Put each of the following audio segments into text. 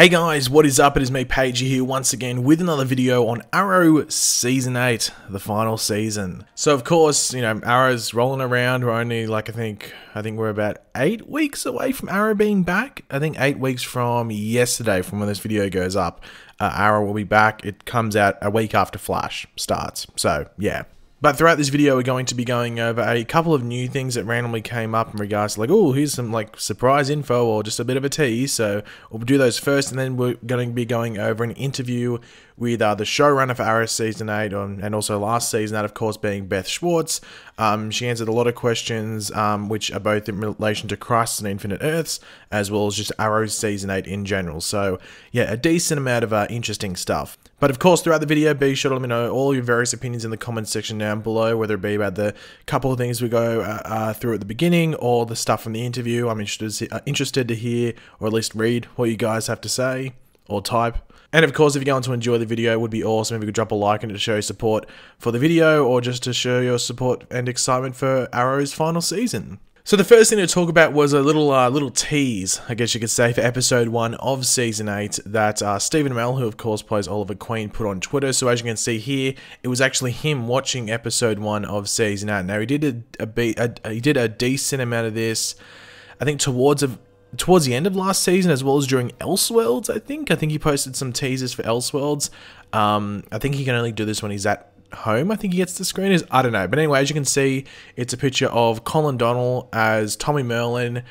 Hey guys, what is up? It is me, Paige, here once again with another video on Arrow Season 8, the final season. So of course, you know, Arrow's rolling around. We're only like, I think we're about 8 weeks away from Arrow being back. I think 8 weeks from yesterday, from when this video goes up, Arrow will be back. It comes out a week after Flash starts. So yeah. But throughout this video, we're going to be going over a couple of new things that randomly came up in regards to like, oh, here's some like surprise info or just a bit of a tease. So we'll do those first, and then we're going to be going over an interview with the showrunner for Arrow Season 8 and also last season, that of course being Beth Schwartz. She answered a lot of questions, which are both in relation to Crisis and Infinite Earths, as well as just Arrow Season 8 in general. So yeah, a decent amount of interesting stuff. But of course, throughout the video, be sure to let me know all your various opinions in the comments section down below, whether it be about the couple of things we go through at the beginning or the stuff from the interview. I'm interested to hear, or at least read, what you guys have to say or type. And of course, if you're going to enjoy the video, it would be awesome if you could drop a like and to show your support for the video, or just to show your support and excitement for Arrow's final season. So the first thing to talk about was a little tease, I guess you could say, for episode 1 of season 8 that Stephen Amell, who of course plays Oliver Queen, put on Twitter. So as you can see here, it was actually him watching episode 1 of season 8. Now he did a decent amount of this, I think towards the end of last season, as well as during Elseworlds. I think he posted some teasers for Elseworlds. I think he can only do this when he's at home. I think he gets the screeners. I don't know. But anyway, as you can see, it's a picture of Colin Donnell as Tommy Merlin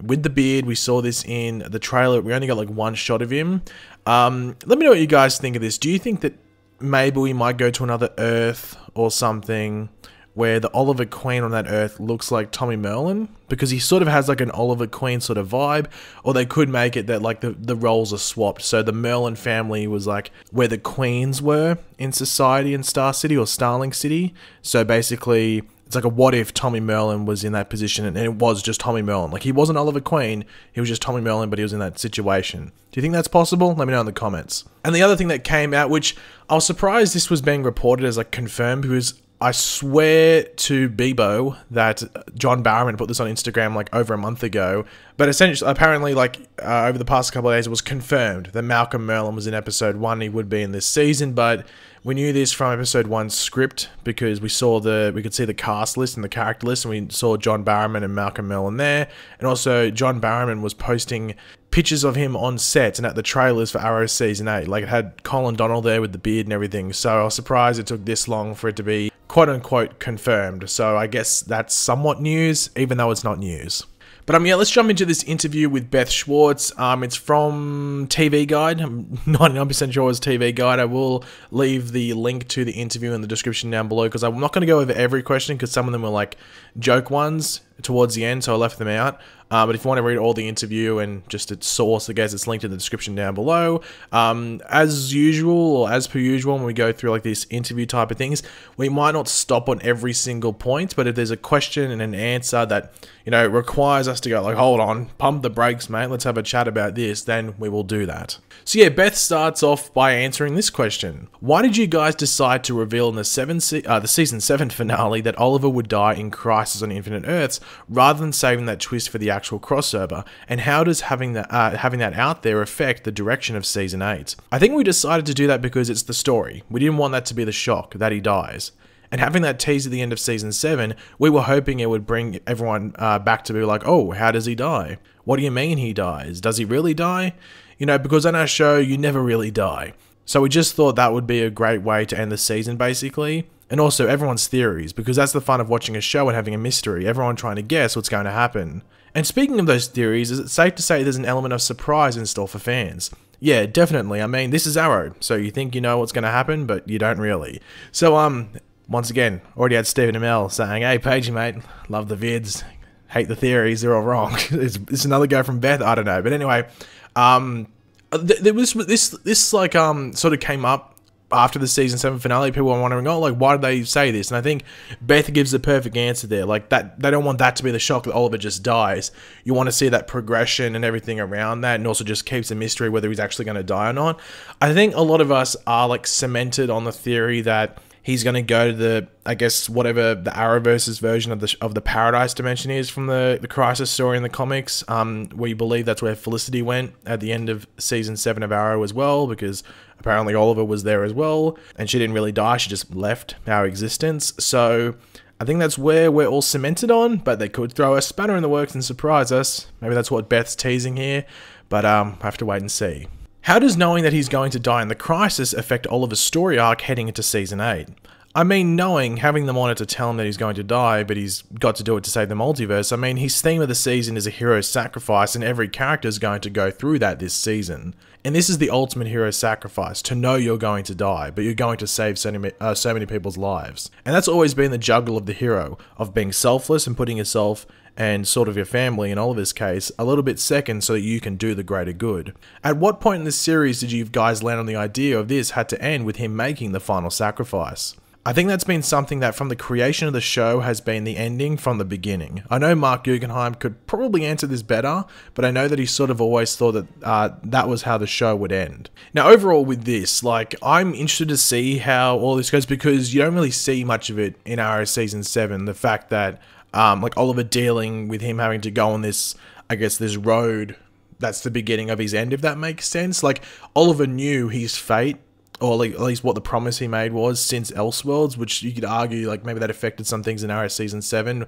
with the beard. We saw this in the trailer. We only got like one shot of him. Let me know what you guys think of this. Do you think that maybe we might go to another Earth or something where the Oliver Queen on that Earth looks like Tommy Merlin? Because he sort of has like an Oliver Queen sort of vibe. Or they could make it that like the roles are swapped. So the Merlin family was like where the Queens were in society in Star City or Starling City. So basically, it's like a what if Tommy Merlin was in that position and it was just Tommy Merlin. Like he wasn't Oliver Queen, he was just Tommy Merlin, but he was in that situation. Do you think that's possible? Let me know in the comments. And the other thing that came out, which I was surprised this was being reported as like confirmed, because I swear to Bebo that John Barrowman put this on Instagram like over a month ago. But essentially, apparently, like over the past couple of days, it was confirmed that Malcolm Merlin was in episode 1. He would be in this season, but we knew this from episode 1's script because we could see the cast list and the character list, and we saw John Barrowman and Malcolm Merlin there. And also, John Barrowman was posting pictures of him on set and at the trailers for Arrow Season 8. Like it had Colin Donnell there with the beard and everything. So I was surprised it took this long for it to be quote-unquote confirmed. So I guess that's somewhat news, even though it's not news. But yeah, let's jump into this interview with Beth Schwartz. It's from TV Guide. I'm 99% sure it's TV Guide. I will leave the link to the interview in the description down below, because I'm not going to go over every question, because some of them were like joke ones towards the end, so I left them out. But if you want to read all the interview and just its source, I guess it's linked in the description down below. As usual, or as per usual, when we go through like these interview type of things, we might not stop on every single point, but if there's a question and an answer that, you know, requires us to go like, hold on, pump the brakes, mate, let's have a chat about this, then we will do that. So yeah, Beth starts off by answering this question. Why did you guys decide to reveal in the season 7 finale that Oliver would die in Crisis on Infinite Earths, rather than saving that twist for the actual crossover? And how does having that out there affect the direction of season 8? I think we decided to do that because it's the story. We didn't want that to be the shock that he dies. And having that tease at the end of season 7, we were hoping it would bring everyone back to be like, oh, how does he die? What do you mean he dies? Does he really die? You know, because on our show, you never really die. So we just thought that would be a great way to end the season, basically. And also everyone's theories, because that's the fun of watching a show and having a mystery. Everyone trying to guess what's going to happen. And speaking of those theories, is it safe to say there's an element of surprise in store for fans? Yeah, definitely. I mean, this is Arrow, so you think you know what's going to happen, but you don't really. So, once again, already had Stephen Amell saying, hey, Paige, mate, love the vids, hate the theories, they're all wrong. It's another go from Beth, I don't know. But anyway, there was this like, sort of came up after the season 7 finale. People were wondering, oh, like, why did they say this? And I think Beth gives the perfect answer there. Like, that they don't want that to be the shock that Oliver just dies. You want to see that progression and everything around that, and also just keeps a mystery whether he's actually going to die or not. I think a lot of us are like cemented on the theory that he's going to go to the, I guess, whatever the Arrowverse's version of the Paradise Dimension is from the Crisis story in the comics. We believe that's where Felicity went at the end of season 7 of Arrow as well, because apparently Oliver was there as well, and she didn't really die, she just left our existence. So I think that's where we're all cemented on, but they could throw a spanner in the works and surprise us. Maybe that's what Beth's teasing here, but I have to wait and see. How does knowing that he's going to die in the Crisis affect Oliver's story arc heading into season 8? I mean, knowing, having the monitor tell him that he's going to die, but he's got to do it to save the multiverse, I mean, his theme of the season is a hero's sacrifice, and every character is going to go through that this season. And this is the ultimate hero sacrifice, to know you're going to die, but you're going to save so many people's lives. And that's always been the juggle of the hero, of being selfless and putting yourself and sort of your family, in Oliver's case, a little bit second so that you can do the greater good. At what point in this series did you guys land on the idea of this had to end with him making the final sacrifice? I think that's been something that from the creation of the show has been the ending from the beginning. I know Mark Guggenheim could probably answer this better, but I know that he sort of always thought that that was how the show would end. Now overall with this, like, I'm interested to see how all this goes, because you don't really see much of it in Arrow season 7. The fact that like Oliver dealing with him having to go on this, I guess, this road that's the beginning of his end, if that makes sense. Like, Oliver knew his fate, or like, at least what the promise he made was since Elseworlds, which you could argue like maybe that affected some things in Arrow season 7.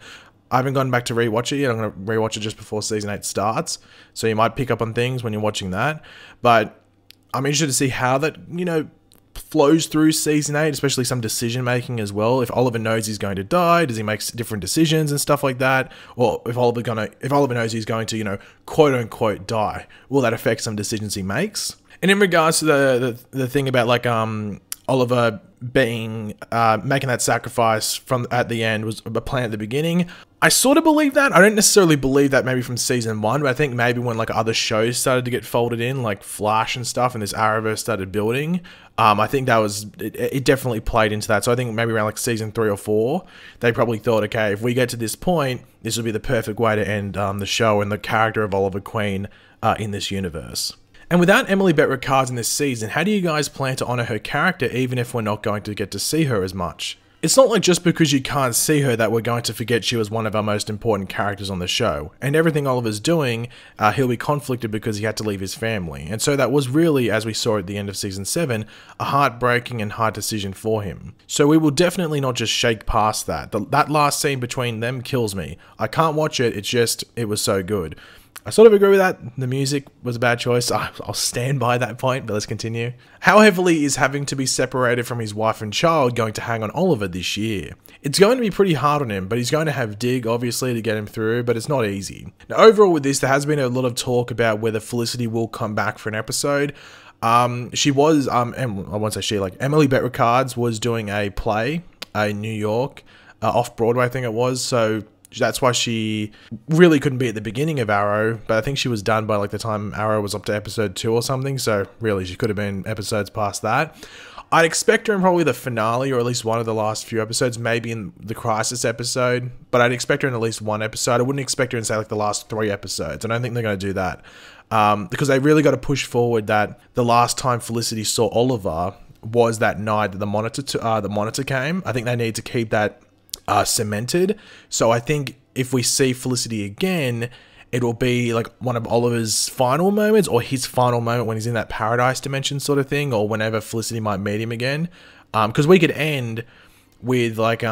I haven't gone back to rewatch it yet. I'm going to rewatch it just before season 8 starts, so you might pick up on things when you're watching that. But I'm interested to see how that, you know, flows through season 8, especially some decision making as well. If Oliver knows he's going to die, does he make different decisions and stuff like that? Or if Oliver knows he's going to, you know, quote unquote die, will that affect some decisions he makes? And in regards to the thing about like Oliver being making that sacrifice from at the end was a plan at the beginning, I sort of believe that. I don't necessarily believe that maybe from season 1, but I think maybe when like other shows started to get folded in, like Flash and stuff, and this Arrowverse started building, I think that was it definitely played into that. So I think maybe around like season 3 or 4, they probably thought, okay, if we get to this point, this would be the perfect way to end the show and the character of Oliver Queen in this universe. And without Emily Bett Rickards in this season, how do you guys plan to honour her character even if we're not going to get to see her as much? It's not like just because you can't see her that we're going to forget she was one of our most important characters on the show. And everything Oliver's doing, he'll be conflicted because he had to leave his family. And so that was really, as we saw at the end of season 7, a heartbreaking and hard decision for him. So we will definitely not just shake past that. That last scene between them kills me. I can't watch it, it was so good. I sort of agree with that. The music was a bad choice. I'll stand by that point, but let's continue. How heavily is having to be separated from his wife and child going to hang on Oliver this year? It's going to be pretty hard on him, but he's going to have Dig, obviously, to get him through, but it's not easy. Now, overall with this, there has been a lot of talk about whether Felicity will come back for an episode. She was, and I won't say she, like, Emily Bett Rickards was doing a play in New York, off-Broadway, I think it was, so that's why she really couldn't be at the beginning of Arrow, but I think she was done by like the time Arrow was up to episode 2 or something, so really she could have been episodes past that. I'd expect her in probably the finale, or at least one of the last few episodes, maybe in the Crisis episode, but I'd expect her in at least one episode. I wouldn't expect her in, say, like the last 3 episodes. I don't think they're going to do that, because they really got to push forward that the last time Felicity saw Oliver was that night that the monitor came. I think they need to keep that cemented. So I think if we see Felicity again, it will be like one of Oliver's final moments, or his final moment when he's in that Paradise Dimension sort of thing, or whenever Felicity might meet him again. Because we could end with like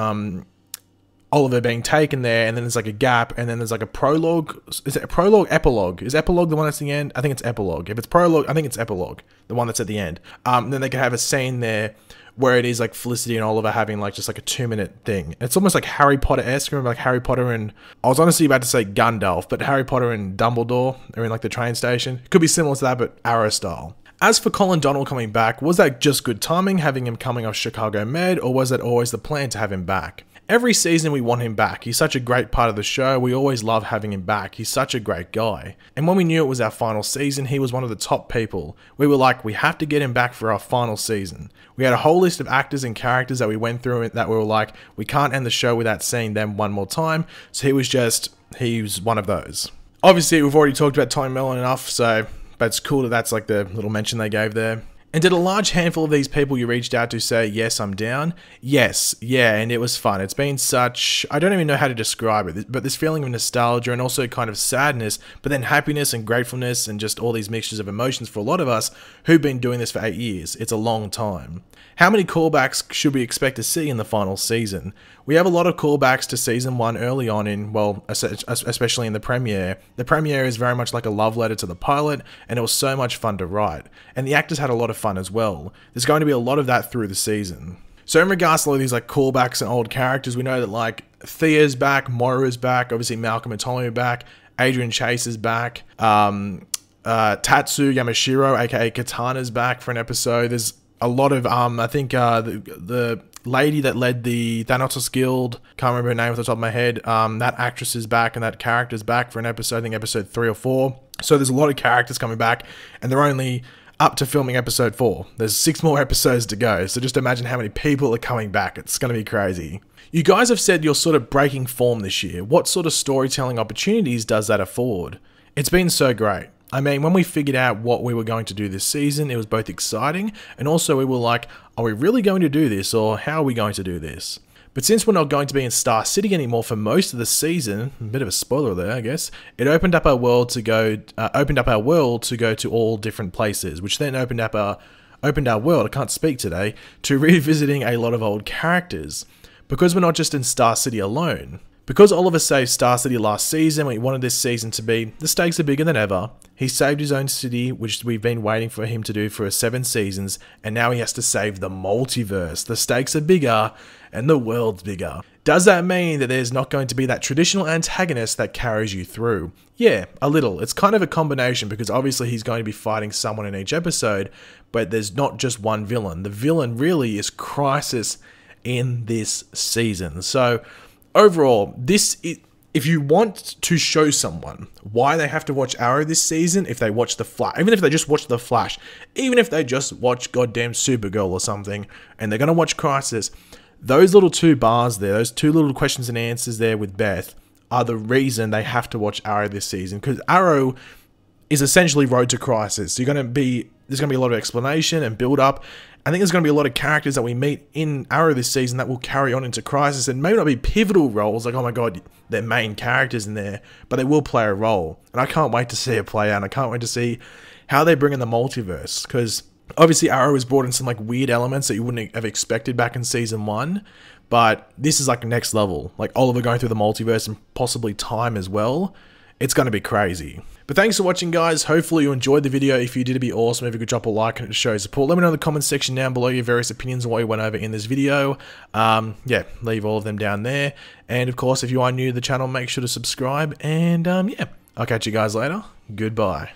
Oliver being taken there, and then there's like a gap, and then there's like a prologue. Is it a prologue? Epilogue? Is epilogue the one that's the end? I think it's epilogue. If it's prologue, I think it's epilogue, the one that's at the end. Then they could have a scene there where it is like Felicity and Oliver having like just like a 2-minute thing. It's almost like Harry Potter-esque. Remember like Harry Potter and, I was honestly about to say Gandalf, but Harry Potter and Dumbledore are in like the train station. Could be similar to that, but Arrow style. As for Colin Donnell coming back, was that just good timing having him coming off Chicago Med, or was that always the plan to have him back? Every season we want him back. He's such a great part of the show. We always love having him back. He's such a great guy. And when we knew it was our final season, he was one of the top people. We were like, we have to get him back for our final season. We had a whole list of actors and characters that we went through that we were like, we can't end the show without seeing them one more time. So he was one of those. Obviously, we've already talked about Tommy Mellon enough, but it's cool that that's like the little mention they gave there. And did a large handful of these people you reached out to say, yes, I'm down? Yes, yeah, and it was fun. It's been such, I don't even know how to describe it, but this feeling of nostalgia and also kind of sadness, but then happiness and gratefulness and just all these mixtures of emotions for a lot of us who've been doing this for 8 years. It's a long time. How many callbacks should we expect to see in the final season? We have a lot of callbacks to season 1 early on in, well, especially in the premiere. The premiere is very much like a love letter to the pilot, and it was so much fun to write. And the actors had a lot of fun as well. There's going to be a lot of that through the season. So in regards to all these like callbacks and old characters, we know that like Thea's back, Moira's back, obviously Malcolm and Tommy are back, Adrian Chase is back, Tatsu Yamashiro, aka Katana's back for an episode. There's a lot of, I think the lady that led the Thanatos Guild, can't remember her name off the top of my head, that actress is back and that character's back for an episode, I think episode 3 or 4. So there's a lot of characters coming back, and they're only up to filming episode 4. There's 6 more episodes to go, so just imagine how many people are coming back. It's going to be crazy. You guys have said you're sort of breaking form this year. What sort of storytelling opportunities does that afford? It's been so great. I mean, when we figured out what we were going to do this season, it was both exciting and also we were like, are we really going to do this, or how are we going to do this? But since we're not going to be in Star City anymore for most of the season, a bit of a spoiler there, I guess, it opened up our world to go to all different places, which then opened our world, I can't speak today, to revisiting a lot of old characters. Because we're not just in Star City alone. Because Oliver saved Star City last season, we wanted this season to be, the stakes are bigger than ever. He saved his own city, which we've been waiting for him to do for 7 seasons, and now he has to save the multiverse. The stakes are bigger, and the world's bigger. Does that mean that there's not going to be that traditional antagonist that carries you through? Yeah, a little. It's kind of a combination, because obviously he's going to be fighting someone in each episode, but there's not just one villain. The villain really is Crisis in this season. So overall, if you want to show someone why they have to watch Arrow this season, if they watch The Flash, even if they just watch The Flash, even if they just watch goddamn Supergirl or something, and they're going to watch Crisis, those little 2 bars there, those 2 little questions and answers there with Beth are the reason they have to watch Arrow this season, because Arrow is essentially Road to Crisis. So there's going to be a lot of explanation and build up. I think there's going to be a lot of characters that we meet in Arrow this season that will carry on into Crisis, and maybe not be pivotal roles, like, oh my god, they're main characters in there, but they will play a role. And I can't wait to see it play out, and I can't wait to see how they bring in the multiverse, because obviously Arrow has brought in some like weird elements that you wouldn't have expected back in season 1, but this is like next level. Like Oliver going through the multiverse and possibly time as well. It's going to be crazy. But thanks for watching, guys. Hopefully you enjoyed the video. If you did, it'd be awesome if you could drop a like and it shows support. Let me know in the comments section down below your various opinions on what you went over in this video. Yeah, leave all of them down there. And of course, if you are new to the channel, make sure to subscribe. And yeah, I'll catch you guys later. Goodbye.